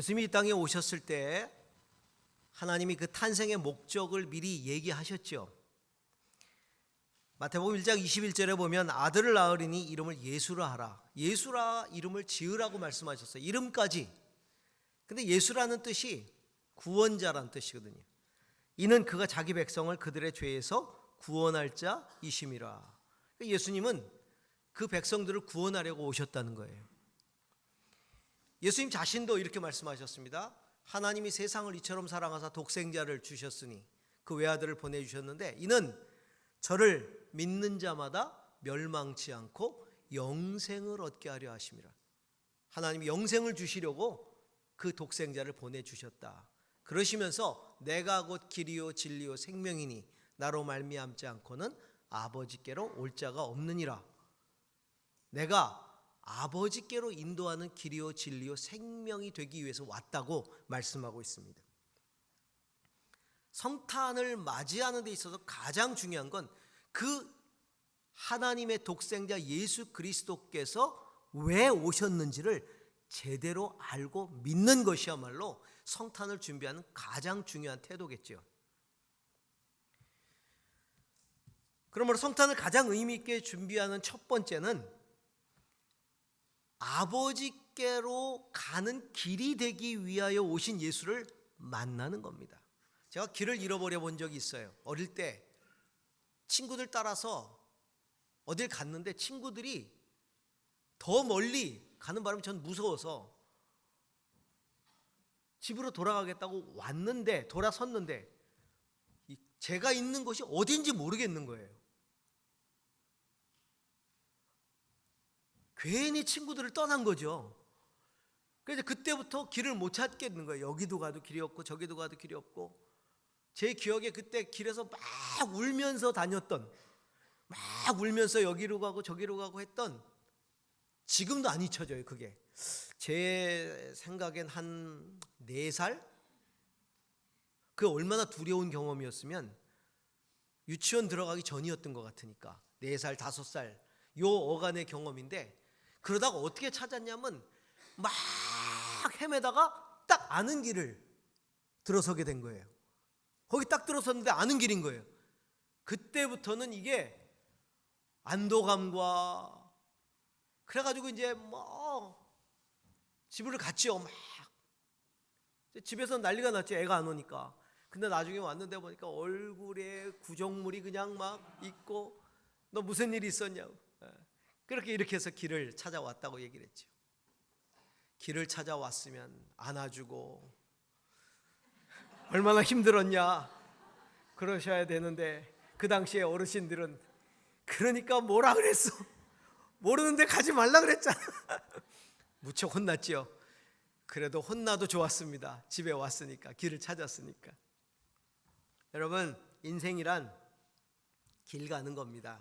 예수님이 이 땅에 오셨을 때 하나님이 그 탄생의 목적을 미리 얘기하셨죠. 마태복음 1장 21절에 보면 아들을 낳으리니 이름을 예수라 하라. 예수라 이름을 지으라고 말씀하셨어요. 이름까지. 근데 예수라는 뜻이 구원자라는 뜻이거든요. 이는 그가 자기 백성을 그들의 죄에서 구원할 자이심이라. 예수님은 그 백성들을 구원하려고 오셨다는 거예요. 예수님 자신도 이렇게 말씀하셨습니다. 하나님이 세상을 이처럼 사랑하사 독생자를 주셨으니 그 외아들을 보내주셨는데 이는 저를 믿는 자마다 멸망치 않고 영생을 얻게 하려 하심이라. 하나님이 영생을 주시려고 그 독생자를 보내주셨다. 그러시면서 내가 곧 길이요 진리요 생명이니 나로 말미암지 않고는 아버지께로 올 자가 없느니라. 내가 아버지께로 인도하는 길이요 진리요 생명이 되기 위해서 왔다고 말씀하고 있습니다. 성탄을 맞이하는 데 있어서 가장 중요한 건 그 하나님의 독생자 예수 그리스도께서 왜 오셨는지를 제대로 알고 믿는 것이야말로 성탄을 준비하는 가장 중요한 태도겠죠. 그러므로 성탄을 가장 의미 있게 준비하는 첫 번째는 아버지께로 가는 길이 되기 위하여 오신 예수를 만나는 겁니다. 제가 길을 잃어버려 본 적이 있어요. 어릴 때 친구들 따라서 어딜 갔는데 친구들이 더 멀리 가는 바람에 전 무서워서 집으로 돌아가겠다고 왔는데 돌아섰는데 제가 있는 곳이 어딘지 모르겠는 거예요. 괜히 친구들을 떠난 거죠. 그래서 그때부터 길을 못 찾겠는 거예요. 여기도 가도 길이 없고 저기도 가도 길이 없고. 제 기억에 그때 길에서 막 울면서 다녔던, 막 울면서 여기로 가고 저기로 가고 했던, 지금도 안 잊혀져요. 그게 제 생각엔 한 4살? 그 얼마나 두려운 경험이었으면 유치원 들어가기 전이었던 것 같으니까 4살, 5살 요 어간의 경험인데, 그러다가 어떻게 찾았냐면 막 헤매다가 딱 아는 길을 들어서게 된 거예요. 거기 딱 들어섰는데 아는 길인 거예요. 그때부터는 이게 안도감과 그래가지고 이제 뭐 집을 갔죠. 막 집에서 난리가 났죠. 애가 안 오니까. 근데 나중에 왔는데 보니까 얼굴에 구정물이 그냥 막 있고, 너 무슨 일이 있었냐고. 그렇게 이렇게 해서 길을 찾아왔다고 얘기를 했죠. 길을 찾아왔으면 안아주고 얼마나 힘들었냐 그러셔야 되는데, 그 당시에 어르신들은 그러니까 뭐라 그랬어? 모르는데 가지 말라 그랬잖아. 무척 혼났지요. 그래도 혼나도 좋았습니다. 집에 왔으니까, 길을 찾았으니까. 여러분, 인생이란 길 가는 겁니다.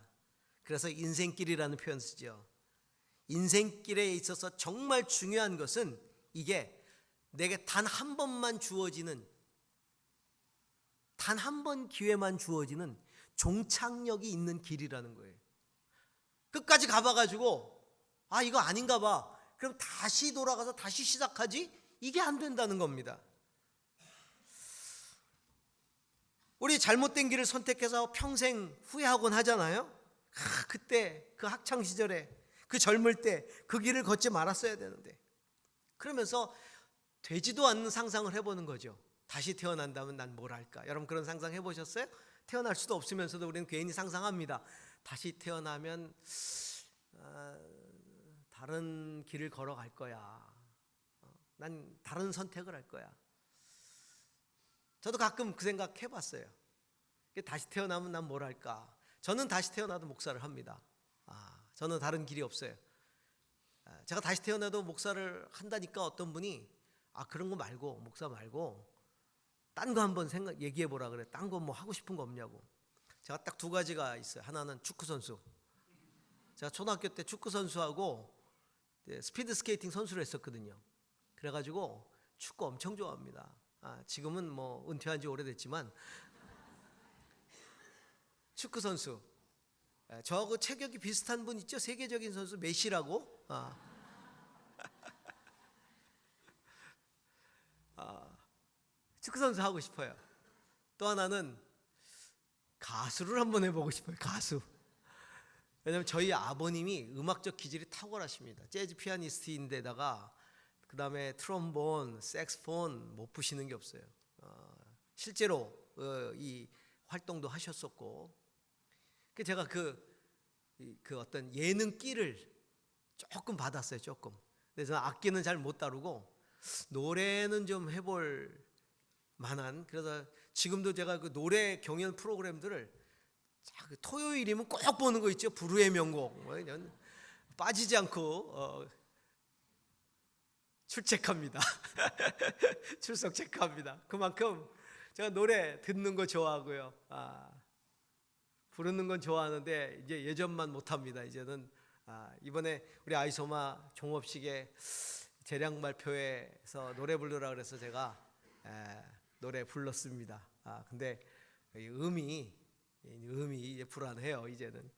그래서 인생길이라는 표현 쓰죠. 인생길에 있어서 정말 중요한 것은 이게 내게 단 한 번만 주어지는, 단 한 번 기회만 주어지는 종착역이 있는 길이라는 거예요. 끝까지 가봐가지고 아 이거 아닌가 봐, 그럼 다시 돌아가서 다시 시작하지? 이게 안 된다는 겁니다. 우리 잘못된 길을 선택해서 평생 후회하곤 하잖아요. 그때 그 학창 시절에 그 젊을 때 그 길을 걷지 말았어야 되는데, 그러면서 되지도 않는 상상을 해보는 거죠. 다시 태어난다면 난 뭘 할까? 여러분 그런 상상 해보셨어요? 태어날 수도 없으면서도 우리는 괜히 상상합니다. 다시 태어나면 다른 길을 걸어갈 거야. 난 다른 선택을 할 거야. 저도 가끔 그 생각 해봤어요. 다시 태어나면 난 뭘 할까? 저는 다시 태어나도 목사를 합니다. 저는 다른 길이 없어요. 제가 다시 태어나도 목사를 한다니까 어떤 분이 그런 거 말고, 목사 말고 딴 거 한번 얘기해 보라 그래. 딴 거 뭐 하고 싶은 거 없냐고. 제가 딱 2가지가 있어요. 하나는 축구 선수. 제가 초등학교 때 축구 선수하고 스피드 스케이팅 선수를 했었거든요. 그래가지고 축구 엄청 좋아합니다. 지금은 뭐 은퇴한 지 오래됐지만 축구 선수. 저하고 체격이 비슷한 분 있죠? 세계적인 선수 메시라고. 축구선수 하고 싶어요. 또 하나는 가수를 한번 해보고 싶어요. 가수. 왜냐면 저희 아버님이 음악적 기질이 탁월하십니다. 재즈 피아니스트인데다가 그 다음에 트롬본, 색스폰 못 부시는 게 없어요. 실제로 이 활동도 하셨었고, 제가 그 어떤 예능기를 조금 받았어요. 조금. 그래서 악기는 잘 못 다루고 노래는 좀 해볼 만한. 그래서 지금도 제가 그 노래 경연 프로그램들을 토요일이면 꼭 보는 거 있죠. 불후의 명곡 빠지지 않고 출첵합니다. 출석 체크합니다. 그만큼 제가 노래 듣는 거 좋아하고요. 부르는 건 좋아하는데 이제 예전만 못합니다. 이제는 이번에 우리 아이소마 종업식에 재량 발표회에서 노래 부르라 그래서 제가 노래 불렀습니다. 근데 음이 이제 불안해요. 이제는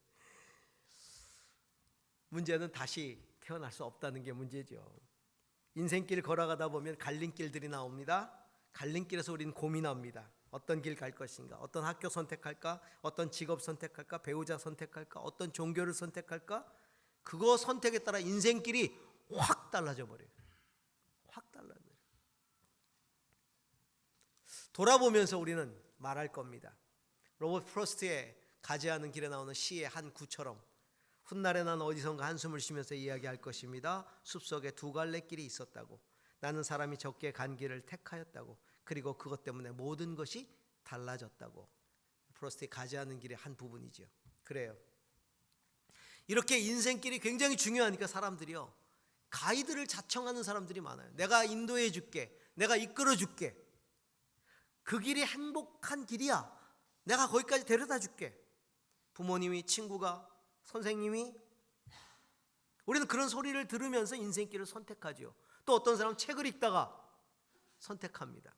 문제는 다시 태어날 수 없다는 게 문제죠. 인생길 걸어가다 보면 갈림길들이 나옵니다. 갈림길에서 우리는 고민합니다. 어떤 길 갈 것인가? 어떤 학교 선택할까? 어떤 직업 선택할까? 배우자 선택할까? 어떤 종교를 선택할까? 그거 선택에 따라 인생길이 확 달라져 버려요. 확 달라져 버려요. 돌아보면서 우리는 말할 겁니다. 로버트 프로스트의 가지 않은 길에 나오는 시의 한 구처럼 훗날에 난 어디선가 한숨을 쉬면서 이야기할 것입니다. 숲속에 두 갈래 길이 있었다고. 나는 사람이 적게 간 길을 택하였다고. 그리고 그것 때문에 모든 것이 달라졌다고. 프로스트의 가지 않은 길의 한 부분이죠. 그래요. 이렇게 인생길이 굉장히 중요하니까 사람들이요, 가이드를 자청하는 사람들이 많아요. 내가 인도해 줄게, 내가 이끌어 줄게, 그 길이 행복한 길이야, 내가 거기까지 데려다 줄게. 부모님이, 친구가, 선생님이. 우리는 그런 소리를 들으면서 인생길을 선택하죠. 또 어떤 사람은 책을 읽다가 선택합니다.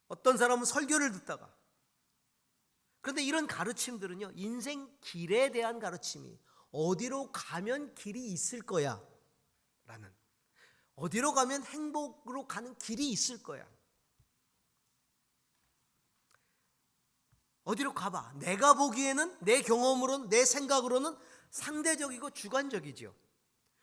어떤 사람은 설교를 듣다가. 그런데 이런 가르침들은요, 인생 길에 대한 가르침이, 어디로 가면 길이 있을 거야 라는, 어디로 가면 행복으로 가는 길이 있을 거야. 어디로 가봐. 내가 보기에는, 내 경험으로는, 내 생각으로는 상대적이고 주관적이죠.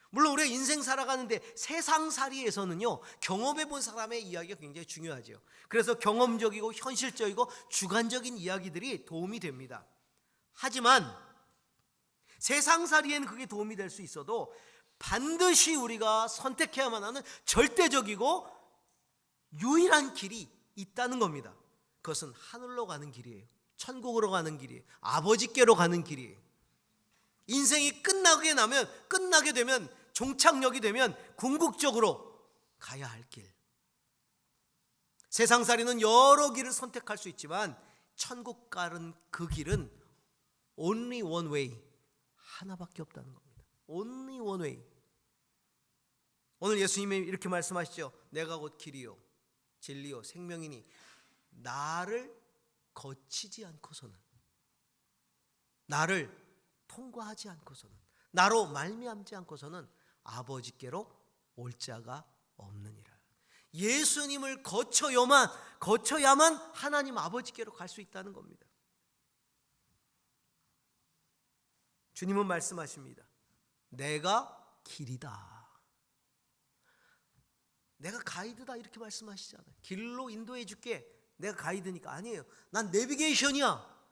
물론 우리가 인생 살아가는데 세상살이에서는요, 경험해 본 사람의 이야기가 굉장히 중요하죠. 그래서 경험적이고 현실적이고 주관적인 이야기들이 도움이 됩니다. 하지만 세상살이에는 그게 도움이 될 수 있어도 반드시 우리가 선택해야만 하는 절대적이고 유일한 길이 있다는 겁니다. 그것은 하늘로 가는 길이에요. 천국으로 가는 길이에요. 아버지께로 가는 길이에요. 인생이 끝나게 되면, 종착역이 되면 궁극적으로 가야 할 길. 세상살이는 여러 길을 선택할 수 있지만 천국 가는 그 길은 only one way, 하나밖에 없다는 겁니다. only one way. 오늘 예수님이 이렇게 말씀하시죠. 내가 곧 길이요 진리요 생명이니 나를 거치지 않고서는, 나를 통과하지 않고서는, 나로 말미암지 않고서는 아버지께로 올 자가 없느니라. 예수님을 거쳐야만 하나님 아버지께로 갈 수 있다는 겁니다. 주님은 말씀하십니다. 내가 길이다, 내가 가이드다, 이렇게 말씀하시잖아요. 길로 인도해 줄게, 내가 가이드니까. 아니에요. 난 내비게이션이야.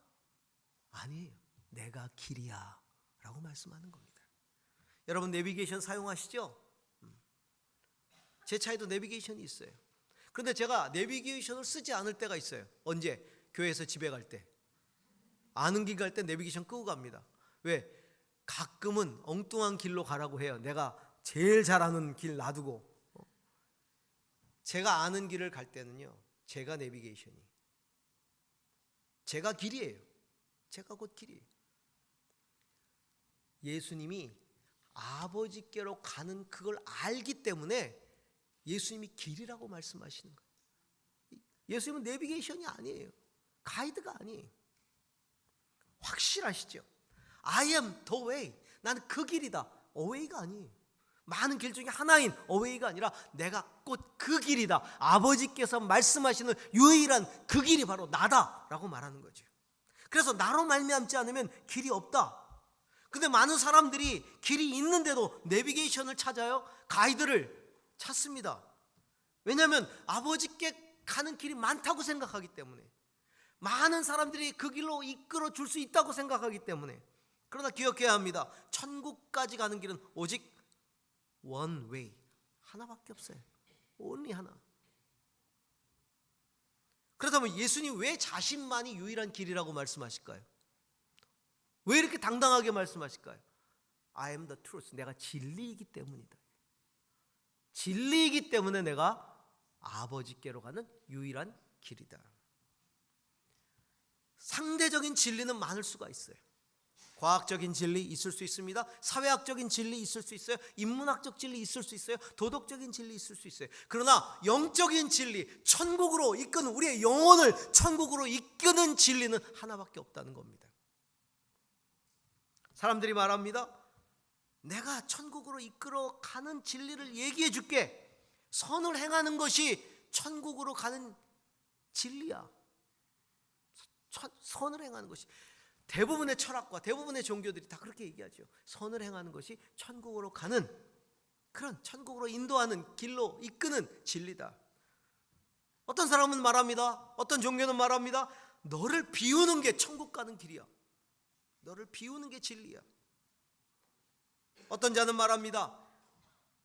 아니에요. 내가 길이야 라고 말씀하는 겁니다. 여러분 내비게이션 사용하시죠? 제 차에도 내비게이션이 있어요. 그런데 제가 내비게이션을 쓰지 않을 때가 있어요. 언제? 교회에서 집에 갈 때, 아는 길 갈 때 내비게이션 끄고 갑니다. 왜? 가끔은 엉뚱한 길로 가라고 해요. 내가 제일 잘 아는 길 놔두고. 제가 아는 길을 갈 때는요, 제가 내비게이션이, 제가 길이에요. 제가 곧 길이에요. 예수님이 아버지께로 가는 그걸 알기 때문에 예수님이 길이라고 말씀하시는 거예요. 예수님은 내비게이션이 아니에요. 가이드가 아니에요. 확실하시죠? I am the way. 나는 그 길이다. away가 아니에요. 많은 길 중에 하나인 어웨이가 아니라 내가 곧 그 길이다. 아버지께서 말씀하시는 유일한 그 길이 바로 나다라고 말하는 거죠. 그래서 나로 말미암지 않으면 길이 없다. 근데 많은 사람들이 길이 있는데도 내비게이션을 찾아요. 가이드를 찾습니다. 왜냐하면 아버지께 가는 길이 많다고 생각하기 때문에, 많은 사람들이 그 길로 이끌어 줄 수 있다고 생각하기 때문에. 그러나 기억해야 합니다. 천국까지 가는 길은 오직 one way, 하나밖에 없어요. only 하나. 그렇다면 예수님 왜 자신만이 유일한 길이라고 말씀하실까요? 왜 이렇게 당당하게 말씀하실까요? I am the truth. 내가 진리이기 때문이다. 진리이기 때문에 내가 아버지께로 가는 유일한 길이다. 상대적인 진리는 많을 수가 있어요. 과학적인 진리 있을 수 있습니다. 사회학적인 진리 있을 수 있어요. 인문학적 진리 있을 수 있어요. 도덕적인 진리 있을 수 있어요. 그러나 영적인 진리, 천국으로 이끄는, 우리의 영혼을 천국으로 이끄는 진리는 하나밖에 없다는 겁니다. 사람들이 말합니다. 내가 천국으로 이끌어 가는 진리를 얘기해 줄게. 선을 행하는 것이 천국으로 가는 진리야. 선을 행하는 것이. 대부분의 철학과 대부분의 종교들이 다 그렇게 얘기하죠. 선을 행하는 것이 천국으로 가는, 그런 천국으로 인도하는, 길로 이끄는 진리다. 어떤 사람은 말합니다. 어떤 종교는 말합니다. 너를 비우는 게 천국 가는 길이야. 너를 비우는 게 진리야. 어떤 자는 말합니다.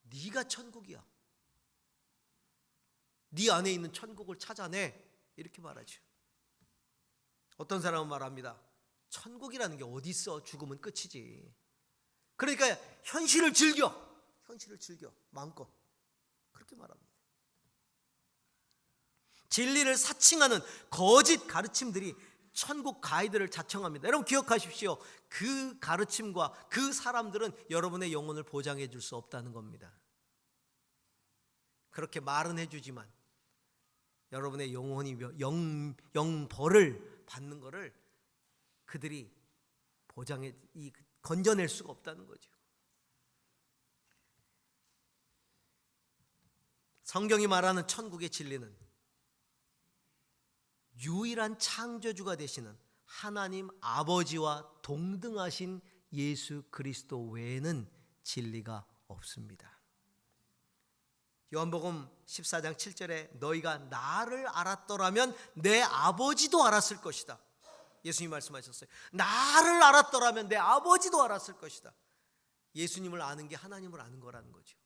네가 천국이야. 네 안에 있는 천국을 찾아내. 이렇게 말하죠. 어떤 사람은 말합니다. 천국이라는 게 어디 있어? 죽으면 끝이지. 그러니까 현실을 즐겨. 현실을 즐겨. 마음껏. 그렇게 말합니다. 진리를 사칭하는 거짓 가르침들이 천국 가이드를 자청합니다. 여러분 기억하십시오. 그 가르침과 그 사람들은 여러분의 영혼을 보장해 줄 수 없다는 겁니다. 그렇게 말은 해주지만 여러분의 영혼이 영벌을 받는 것을 그들이 건져낼 수가 없다는 거죠. 성경이 말하는 천국의 진리는 유일한 창조주가 되시는 하나님 아버지와 동등하신 예수 그리스도 외에는 진리가 없습니다. 요한복음 14장 7절에 너희가 나를 알았더라면 내 아버지도 알았을 것이다. 예수님이 말씀하셨어요. 나를 알았더라면 내 아버지도 알았을 것이다. 예수님을 아는 게 하나님을 아는 거라는 거죠.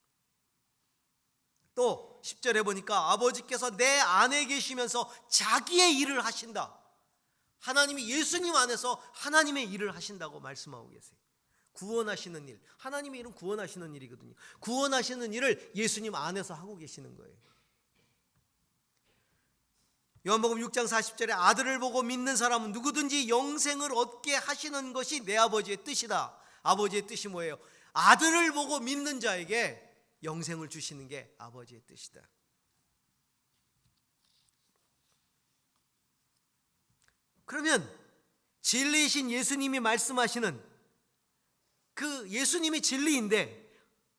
또 10절에 보니까 아버지께서 내 안에 계시면서 자기의 일을 하신다. 하나님이 예수님 안에서 하나님의 일을 하신다고 말씀하고 계세요. 구원하시는 일, 하나님의 일은 구원하시는 일이거든요. 구원하시는 일을 예수님 안에서 하고 계시는 거예요. 요한복음 6장 40절에 아들을 보고 믿는 사람은 누구든지 영생을 얻게 하시는 것이 내 아버지의 뜻이다. 아버지의 뜻이 뭐예요? 아들을 보고 믿는 자에게 영생을 주시는 게 아버지의 뜻이다. 그러면 진리이신 예수님이 말씀하시는 그 예수님이 진리인데,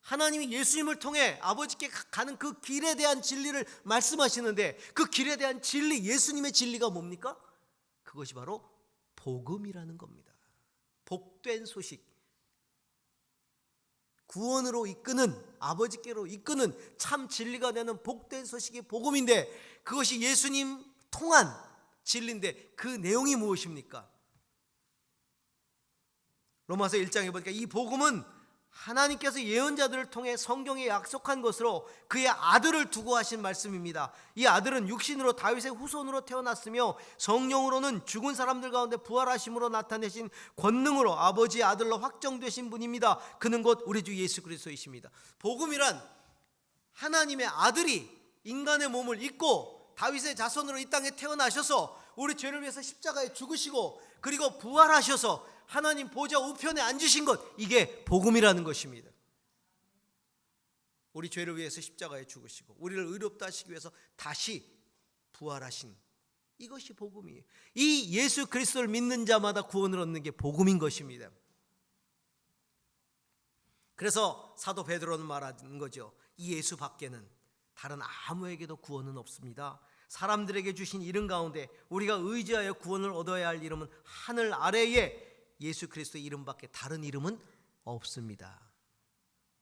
하나님이 예수님을 통해 아버지께 가는 그 길에 대한 진리를 말씀하시는데, 그 길에 대한 진리, 예수님의 진리가 뭡니까? 그것이 바로 복음이라는 겁니다. 복된 소식, 구원으로 이끄는, 아버지께로 이끄는 참 진리가 되는 복된 소식이 복음인데, 그것이 예수님 통한 진리인데 그 내용이 무엇입니까? 로마서 1장에 보니까 이 복음은 하나님께서 예언자들을 통해 성경에 약속한 것으로 그의 아들을 두고 하신 말씀입니다. 이 아들은 육신으로 다윗의 후손으로 태어났으며 성령으로는 죽은 사람들 가운데 부활하심으로 나타내신 권능으로 아버지의 아들로 확정되신 분입니다. 그는 곧 우리 주 예수 그리스도이십니다. 복음이란 하나님의 아들이 인간의 몸을 입고 다윗의 자손으로 이 땅에 태어나셔서 우리 죄를 위해서 십자가에 죽으시고 그리고 부활하셔서 하나님 보좌 우편에 앉으신 것, 이게 복음이라는 것입니다. 우리 죄를 위해서 십자가에 죽으시고 우리를 의롭다 하시기 위해서 다시 부활하신, 이것이 복음이에요. 이 예수 그리스도를 믿는 자마다 구원을 얻는 게 복음인 것입니다. 그래서 사도 베드로는 말하는 거죠. 이 예수 밖에는 다른 아무에게도 구원은 없습니다. 사람들에게 주신 이름 가운데 우리가 의지하여 구원을 얻어야 할 이름은 하늘 아래에 예수 그리스도의 이름밖에 다른 이름은 없습니다.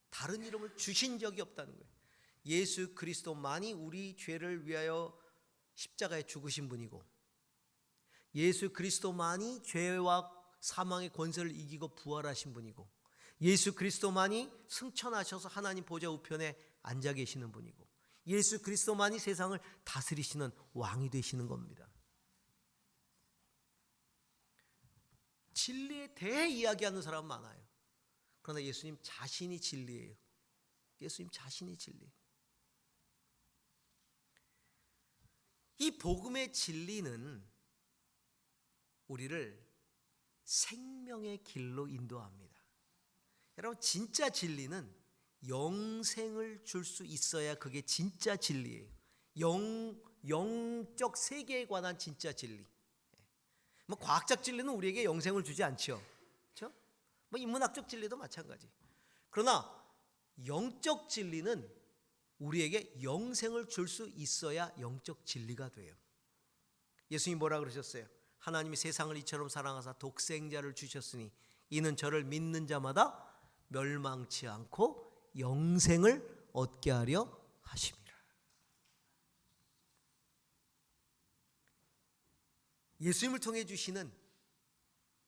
다른 이름을 주신 적이 없다는 거예요. 예수 그리스도만이 우리 죄를 위하여 십자가에 죽으신 분이고, 예수 그리스도만이 죄와 사망의 권세를 이기고 부활하신 분이고, 예수 그리스도만이 승천하셔서 하나님 보좌 우편에 앉아 계시는 분이고, 예수 그리스도만이 세상을 다스리시는 왕이 되시는 겁니다. 진리에 대해 이야기하는 사람 많아요. 그러나 예수님 자신이 진리예요. 예수님 자신이 진리. 이 복음의 진리는 우리를 생명의 길로 인도합니다. 여러분, 진짜 진리는 영생을 줄 수 있어야 그게 진짜 진리예요. 영적 세계에 관한 진짜 진리. 뭐 과학적 진리는 우리에게 영생을 주지 않죠. 그렇죠? 뭐 인문학적 진리도 마찬가지. 그러나 영적 진리는 우리에게 영생을 줄 수 있어야 영적 진리가 돼요. 예수님이 뭐라 그러셨어요? 하나님이 세상을 이처럼 사랑하사 독생자를 주셨으니 이는 저를 믿는 자마다 멸망치 않고 영생을 얻게 하려 하심이라. 예수님을 통해 주시는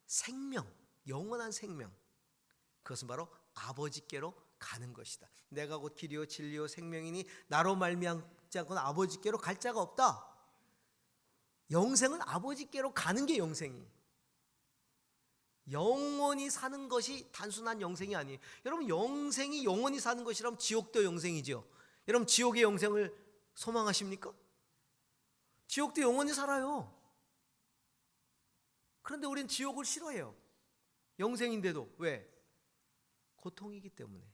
생명, 영원한 생명, 그것은 바로 아버지께로 가는 것이다. 내가 곧 길이요 진리요 생명이니 나로 말미암지 않고는 아버지께로 갈 자가 없다. 영생은 아버지께로 가는 게 영생이. 영원히 사는 것이 단순한 영생이 아니에요. 여러분, 영생이 영원히 사는 것이라면 지옥도 영생이죠. 여러분, 지옥의 영생을 소망하십니까? 지옥도 영원히 살아요. 그런데 우리는 지옥을 싫어해요. 영생인데도. 왜? 고통이기 때문에.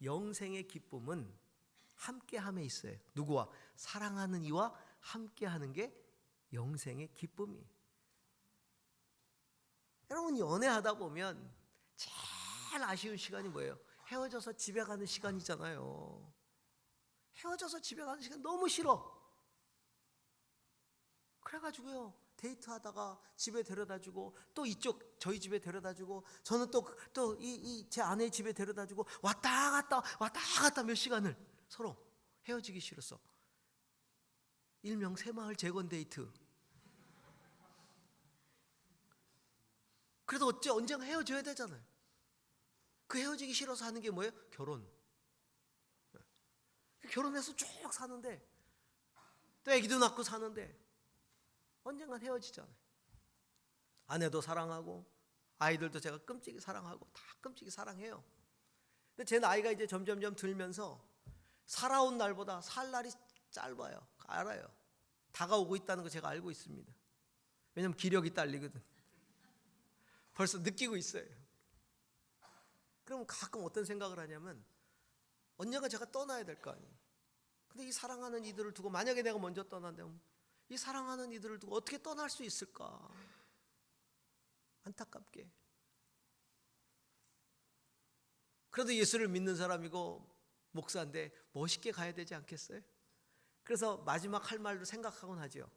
영생의 기쁨은 함께함에 있어요. 누구와? 사랑하는 이와 함께하는 게 영생의 기쁨이에요. 여러분, 연애하다 보면 제일 아쉬운 시간이 뭐예요? 헤어져서 집에 가는 시간이잖아요. 헤어져서 집에 가는 시간 너무 싫어. 그래가지고요, 데이트하다가 집에 데려다주고, 또 이쪽 저희 집에 데려다주고, 저는 또 제 아내의 집에 데려다주고, 왔다 갔다 몇 시간을 서로 헤어지기 싫어서. 일명 새마을 재건 데이트. 그래도 언젠가 헤어져야 되잖아요. 그 헤어지기 싫어서 하는 게 뭐예요? 결혼. 결혼해서 쭉 사는데, 또 애기도 낳고 사는데 언젠간 헤어지잖아요. 아내도 사랑하고 아이들도 제가 끔찍이 사랑하고 다 끔찍이 사랑해요. 근데 제 나이가 이제 점점점 들면서 살아온 날보다 살 날이 짧아요. 알아요. 다가오고 있다는 거 제가 알고 있습니다. 왜냐면 기력이 딸리거든. 벌써 느끼고 있어요. 그럼 가끔 어떤 생각을 하냐면, 언젠가 제가 떠나야 될 거 아니에요. 근데 이 사랑하는 이들을 두고, 만약에 내가 먼저 떠난다면 이 사랑하는 이들을 두고 어떻게 떠날 수 있을까? 안타깝게. 그래도 예수를 믿는 사람이고 목사인데 멋있게 가야 되지 않겠어요? 그래서 마지막 할 말도 생각하곤 하죠.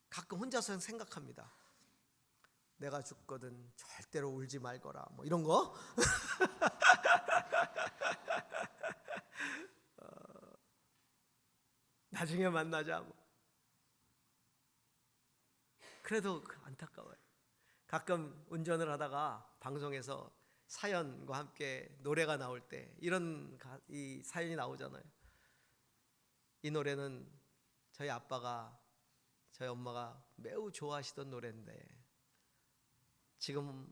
가끔 혼자서 생각합니다. 내가 죽거든 절대로 울지 말거라, 뭐 이런 거. 나중에 만나자 뭐. 그래도 안타까워요. 가끔 운전을 하다가 방송에서 사연과 함께 노래가 나올 때 이런 이 사연이 나오잖아요. 이 노래는 저희 아빠가, 저희 엄마가 매우 좋아하시던 노래인데 지금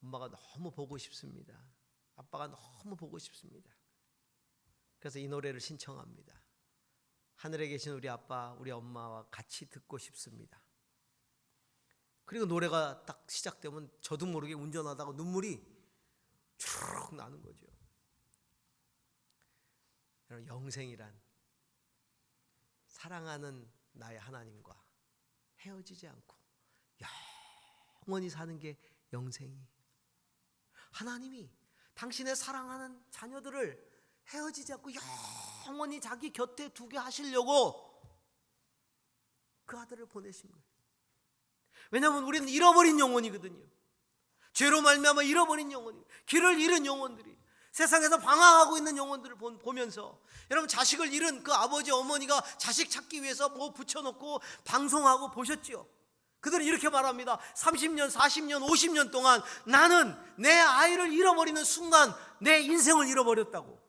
엄마가 너무 보고 싶습니다. 아빠가 너무 보고 싶습니다. 그래서 이 노래를 신청합니다. 하늘에 계신 우리 아빠, 우리 엄마와 같이 듣고 싶습니다. 그리고 노래가 딱 시작되면 저도 모르게 운전하다가 눈물이 쭉 나는 거죠. 여러분, 영생이란 사랑하는 나의 하나님과 헤어지지 않고 영원히 사는 게 영생이. 하나님이 당신의 사랑하는 자녀들을 헤어지지 않고 영원히 자기 곁에 두게 하시려고 그 아들을 보내신 거예요. 왜냐하면 우리는 잃어버린 영혼이거든요. 죄로 말미암아 잃어버린 영혼이, 길을 잃은 영혼들이, 세상에서 방황하고 있는 영혼들을 보면서, 여러분 자식을 잃은 그 아버지 어머니가 자식 찾기 위해서 뭐 붙여놓고 방송하고 보셨죠? 그들은 이렇게 말합니다. 30년, 40년, 50년 동안 나는 내 아이를 잃어버리는 순간 내 인생을 잃어버렸다고.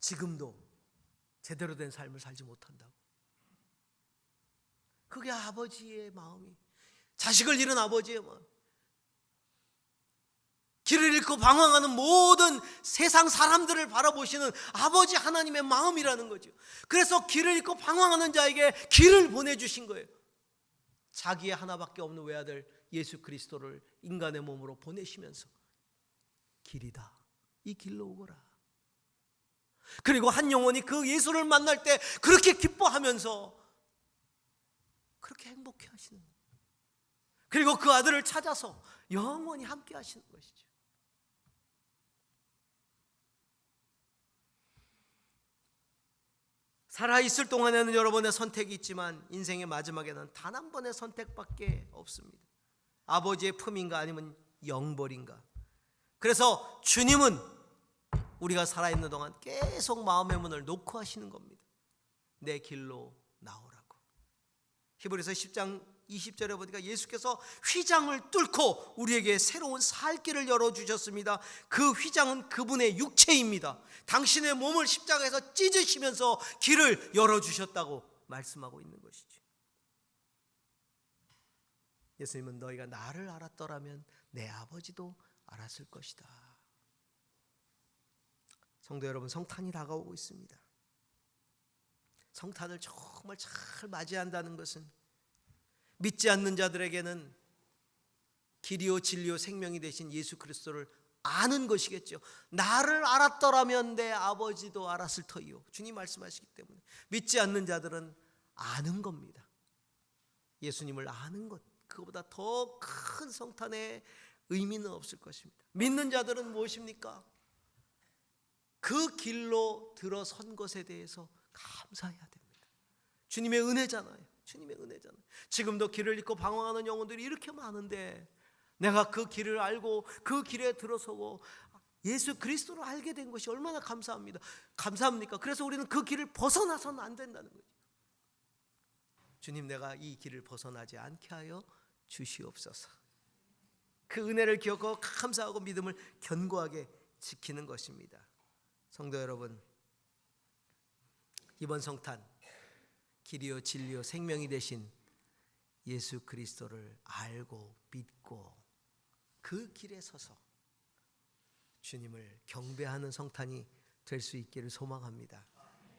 지금도 제대로 된 삶을 살지 못한다고. 그게 아버지의 마음이, 자식을 잃은 아버지의 마음, 길을 잃고 방황하는 모든 세상 사람들을 바라보시는 아버지 하나님의 마음이라는 거죠. 그래서 길을 잃고 방황하는 자에게 길을 보내주신 거예요. 자기의 하나밖에 없는 외아들 예수 그리스도를 인간의 몸으로 보내시면서 길이다, 이 길로 오거라. 그리고 한 영혼이 그 예수를 만날 때 그렇게 기뻐하면서 그렇게 행복해 하시는 거예요. 그리고 그 아들을 찾아서 영원히 함께 하시는 것이죠. 살아있을 동안에는 여러분의 선택이 있지만 인생의 마지막에는 단 한 번의 선택밖에 없습니다. 아버지의 품인가 아니면 영벌인가. 그래서 주님은 우리가 살아있는 동안 계속 마음의 문을 놓고 하시는 겁니다. 내 길로 나오라고. 히브리서 10장 20절에 보니까 예수께서 휘장을 뚫고 우리에게 새로운 살 길을 열어주셨습니다. 그 휘장은 그분의 육체입니다. 당신의 몸을 십자가에서 찢으시면서 길을 열어주셨다고 말씀하고 있는 것이죠. 예수님은 너희가 나를 알았더라면 내 아버지도 알았을 것이다. 성도 여러분, 성탄이 다가오고 있습니다. 성탄을 정말 잘 맞이한다는 것은 믿지 않는 자들에게는 길이요 진리요 생명이 되신 예수 그리스도를 아는 것이겠죠. 나를 알았더라면 내 아버지도 알았을 터이요. 주님 말씀하시기 때문에 믿지 않는 자들은 아는 겁니다. 예수님을 아는 것, 그거보다 더 큰 성탄의 의미는 없을 것입니다. 믿는 자들은 무엇입니까? 그 길로 들어선 것에 대해서 감사해야 됩니다. 주님의 은혜잖아요. 주님의 은혜잖아요. 지금도 길을 잃고 방황하는 영혼들이 이렇게 많은데 내가 그 길을 알고 그 길에 들어서고 예수 그리스도를 알게 된 것이 얼마나 감사합니까? 그래서 우리는 그 길을 벗어나서는 안 된다는 거죠. 주님, 내가 이 길을 벗어나지 않게 하여 주시옵소서. 그 은혜를 기억하고 감사하고 믿음을 견고하게 지키는 것입니다. 성도 여러분, 이번 성탄 길이요 진리요 생명이 되신 예수 그리스도를 알고 믿고 그 길에 서서 주님을 경배하는 성탄이 될 수 있기를 소망합니다.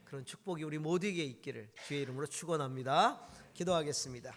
그런 축복이 우리 모두에게 있기를 주의 이름으로 축원합니다. 기도하겠습니다.